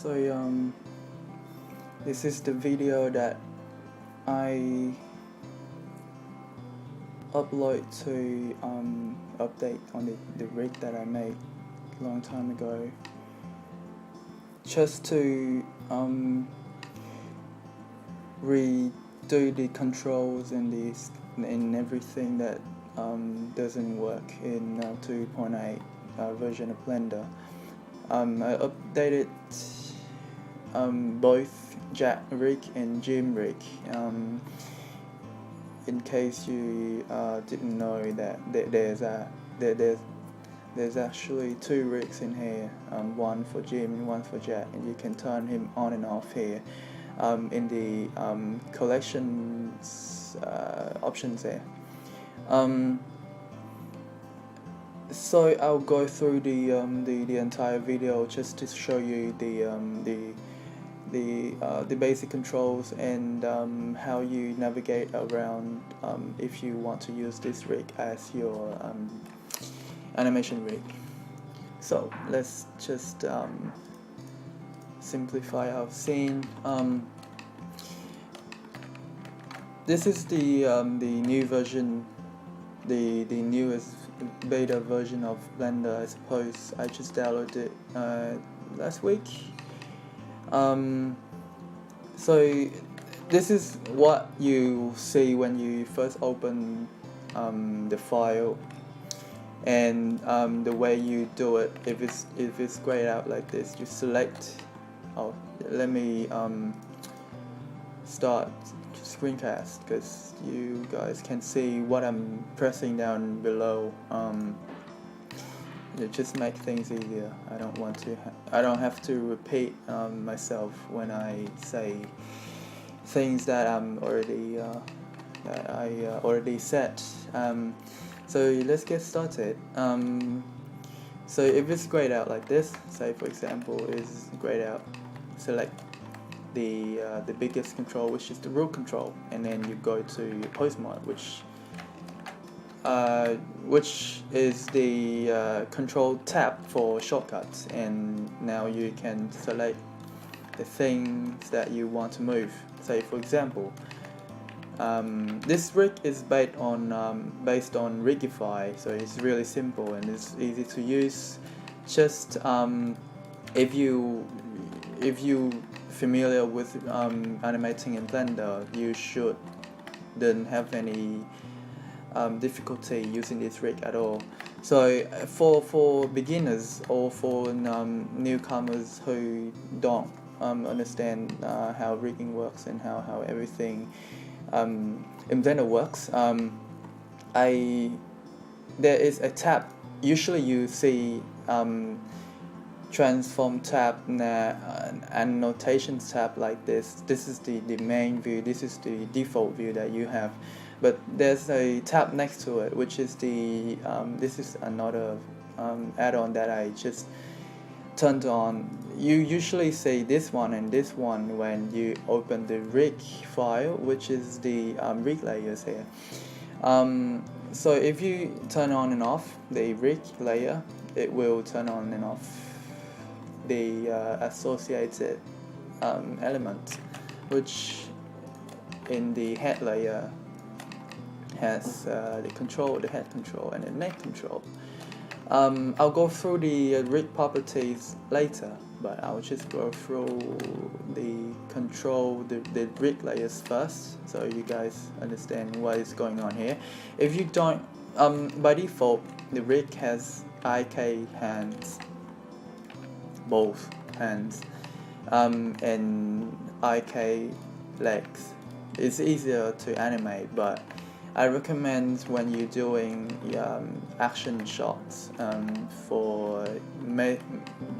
So this is the video that I upload to update on the rig that I made a long time ago, just to redo the controls and everything that doesn't work in 2.8 version of Blender. I updated both Jack rig and Jim rig. In case you didn't know that there's actually two rigs in here, one for Jim and one for Jack, and you can turn him on and off here in the collections options there. So I'll go through the entire video just to show you the basic controls and how you navigate around if you want to use this rig as your animation rig. So let's just simplify our scene. This is the new version, the newest beta version of Blender. I suppose I just downloaded it last week. So this is what you see when you first open the file, and the way you do it, if it's grayed out like this, you select. Oh, let me start screencast because you guys can see what I'm pressing down below. It just make things easier. I don't have to repeat myself when I say things that I already said. So let's get started. So if it's grayed out like this, say for example is grayed out, select the biggest control, which is the root control, and then you go to pose mode, which is the control tab for shortcuts, and now you can select the things that you want to move. Say for example, this rig is based on Rigify, so it's really simple and it's easy to use. Just if you familiar with animating in Blender, you shouldn't have any difficulty using this rig at all. So for beginners or for newcomers who don't understand how rigging works and how everything in Blender works, there is a tab. Usually you see transform tab and annotations tab like this. This is the main view, this is the default view that you have, but there's a tab next to it, which is the this is another add-on that I just turned on. You usually see this one and this one when you open the rig file, which is the rig layers here. So if you turn on and off the rig layer, it will turn on and off the associated element, which in the head layer has the head control and the neck control. I'll go through the rig properties later, but I'll just go through the rig layers first, so you guys understand what is going on here. If you don't, by default the rig has IK hands, both hands, and IK legs. It's easier to animate, but I recommend when you're doing action shots for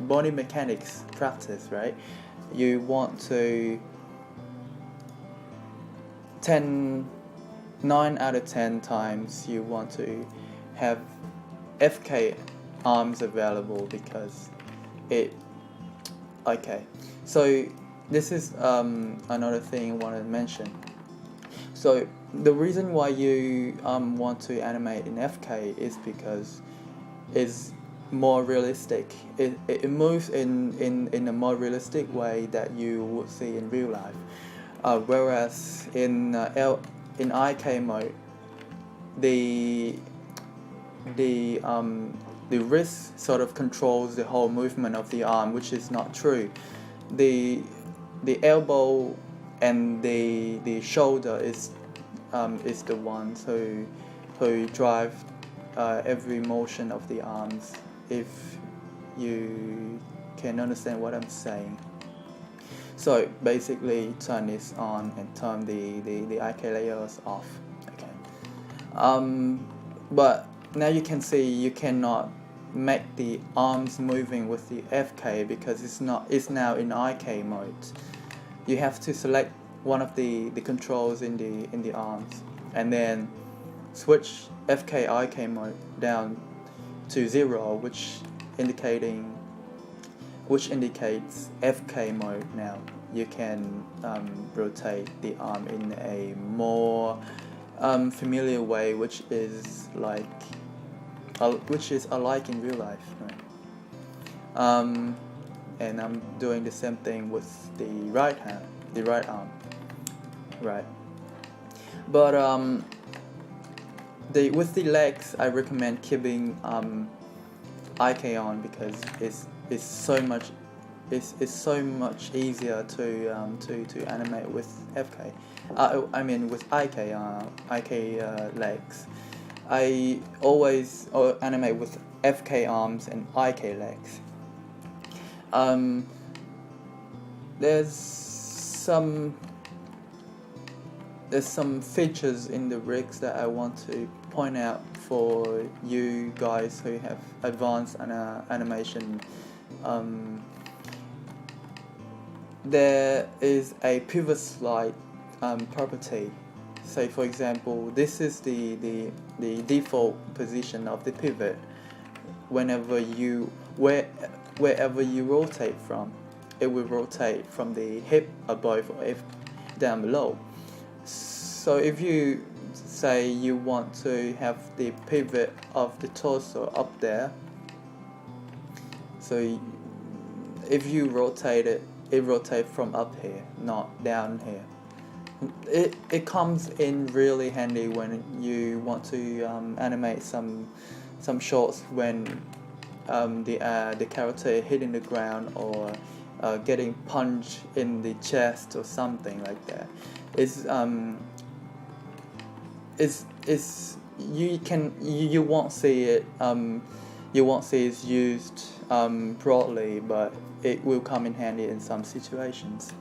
body mechanics practice, right? You want to 9 out of 10 times you want to have FK arms available, because okay, so this is another thing I wanted to mention. So the reason why you want to animate in FK is because more realistic. It moves in a more realistic way that you would see in real life. Whereas in IK mode, the the the wrist sort of controls the whole movement of the arm, which is not true. The elbow and the shoulder is the ones who drive every motion of the arms, if you can understand what I'm saying. So basically turn this on and turn the IK layers off. Okay. But now you can see you cannot make the arms moving with the FK because it's now in IK mode. You have to select one of the controls in the arms and then switch FK IK mode down to 0, which indicates FK mode. Now you can rotate the arm in a more familiar way, which is alike in real life, right? And I'm doing the same thing with the right arm, right? But with the legs, I recommend keeping IK on because it's so much easier to animate with FK. I mean with IK legs. I always animate with FK arms and IK legs. There's some features in the rigs that I want to point out for you guys who have advanced animation. There is a pivot slide property. Say for example, this is the default position of the pivot. Wherever you rotate from, it will rotate from the hip above or down below. So if you say you want to have the pivot of the torso up there, so if you rotate it rotates from up here, not down here. It comes in really handy when you want to animate some shots when the character hitting the ground or getting punched in the chest or something like that. You won't see it. You won't see it used broadly, but it will come in handy in some situations.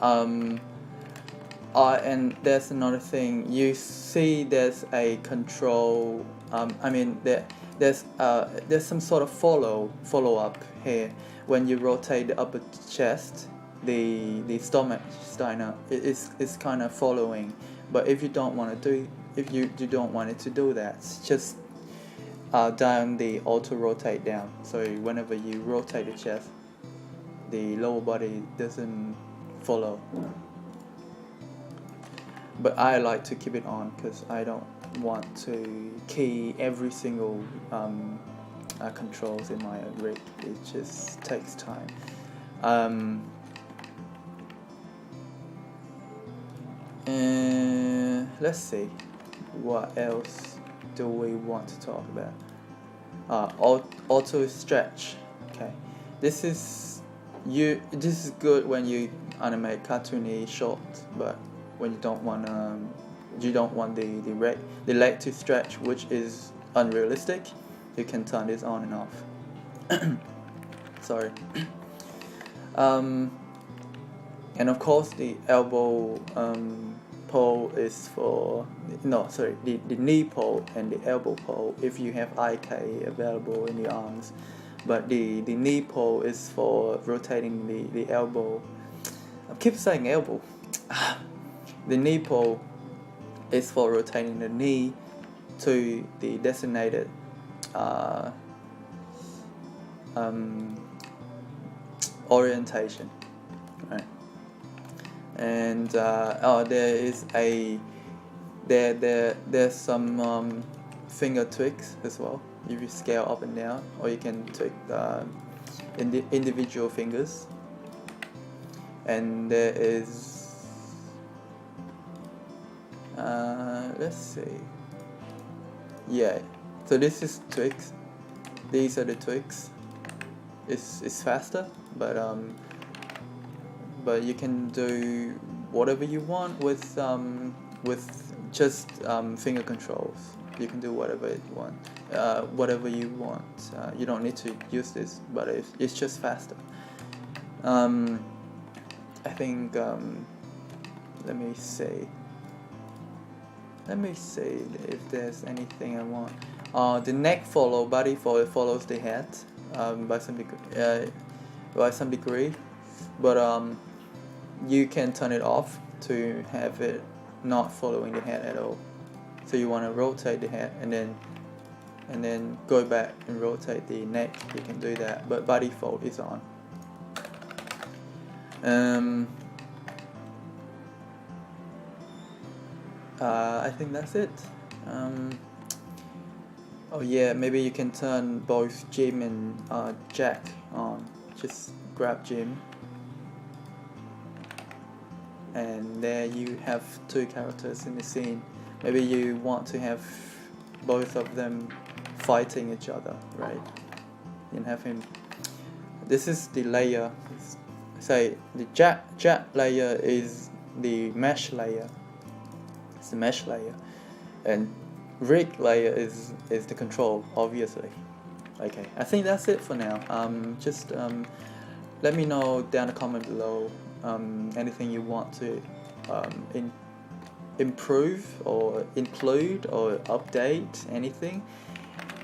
And there's another thing. You see, there's a control. There's some sort of follow up here. When you rotate the upper chest, the stomach is kind of following. But if you don't want to don't want it to do that, just down the auto rotate down. So whenever you rotate the chest, the lower body doesn't follow. But I like to keep it on because I don't want to key every single controls in my rig. It just takes time. Let's see, what else do we want to talk about? Auto stretch. Okay, this is good when you animate cartoony shots, but when you don't want the leg to stretch, which is unrealistic, you can turn this on and off. Sorry. And of course the elbow pole is for the knee pole and the elbow pole if you have IK available in the arms, but the knee pole is for rotating the elbow. I keep saying elbow. The knee pole is for rotating the knee to the designated orientation, right? And there's some finger tweaks as well. if you scale up and down, or you can take individual fingers. And there is let's see, yeah, so this is tweaks. These are the tweaks. It's faster, but you can do whatever you want with just finger controls. You can do whatever you want. You don't need to use this, but it's just faster. I think let me see if there's anything I want. The neck body follows the head by some degree, but you can turn it off to have it not following the head at all. So you want to rotate the head and then go back and rotate the neck. You can do that, but by default it's on. I think that's it. Oh yeah, maybe you can turn both Jim and Jack on. Just grab Jim, and there you have two characters in the scene. Maybe you want to have both of them fighting each other, right? And have him. This is the layer. Say the Jack layer is the mesh layer. It's the mesh layer, and Rick layer is the control, obviously. Okay, I think that's it for now. Just let me know down the comment below anything you want to improve or include or update, anything.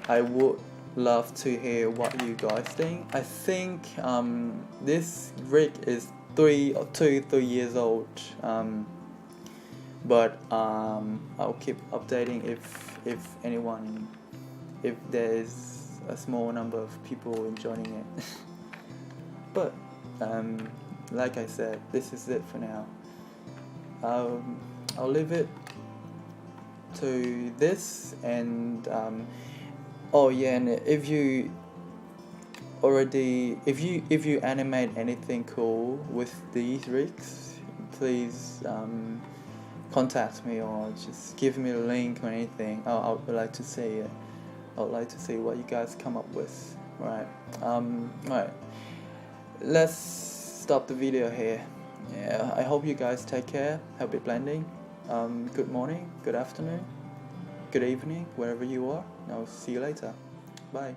I would love to hear what you guys think. I think this Rick is 3 years old, but I'll keep updating if there's a small number of people enjoying it. But like I said, this is it for now. I'll leave it to this, and oh yeah, and if you animate anything cool with these rigs, please contact me or just give me a link or anything. I would like to see it. I would like to see what you guys come up with. Right. Right. Let's stop the video here. Yeah. I hope you guys take care. Happy blending. Good morning. Good afternoon. Good evening. Wherever you are. I'll see you later. Bye.